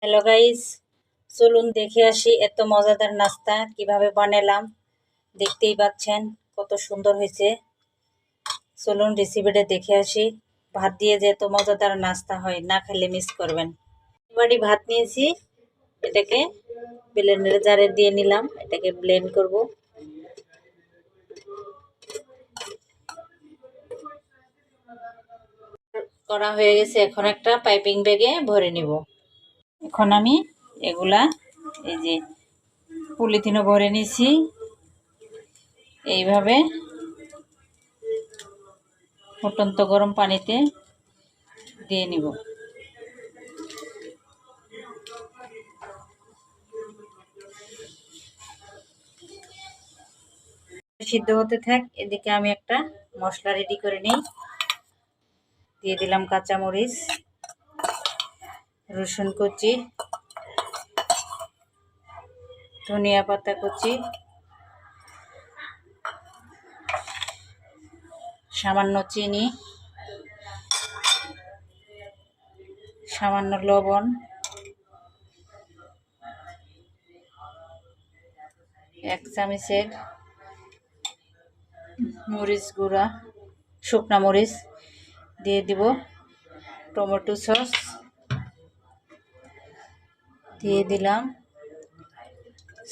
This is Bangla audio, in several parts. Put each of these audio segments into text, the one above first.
হ্যালো গাইস, চলুন দেখে আসি এত মজাদার নাস্তা কিভাবে বানালাম। দেখতেই পাচ্ছেন কত সুন্দর হয়েছে। চলুন রেসিপিটা দেখে আসি। ভাত দিয়ে যে এত মজাদার নাস্তা হয়, না খেলে মিস করবেন। এবারই ভাত নিয়েছি, এটাকে ব্লেন্ডার জারে দিয়ে নিলাম। এটাকে ব্লেন্ড করব। করা হয়ে গেছে, এখন একটা পাইপিং ব্যাগে ভরে নিব। এখন আমি এগুলা এই যে পলিথিনে ভরে নিছি, এইভাবে ফুটন্ত গরম পানিতে দিয়ে নিব। সিদ্ধ হতে থাক, এদিকে আমি একটা মশলা রেডি করে নিই। দিয়ে দিলাম কাঁচামরিচ, রসুন কুচি, ধনিয়া পাতা কুচি, সামান্য চিনি, সামান্য লবণ, এক চামচের মরিচ গুঁড়া, শুকনা মরিচ দিয়ে দিব। টমেটো সস দিয়ে দিলাম,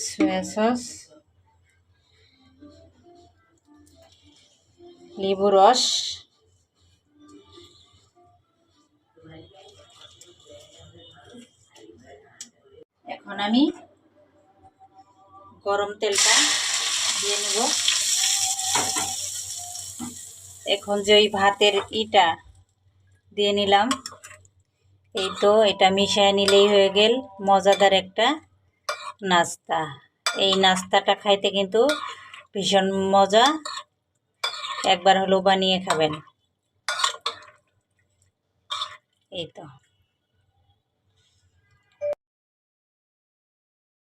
সয়া সস, লেবু রস, এখন আমি গরম তেলটা দিয়ে নেব। এখন যে ওই ভাতের ইটা দিয়ে নিলাম, এই তো এটা মিশিয়ে নিলেই হয়ে গেল মজাদার একটা নাস্তা। এই নাস্তাটা খাইতে কিন্তু ভীষণ মজা, একবার হলেও বানিয়ে খাবেন। এই তো।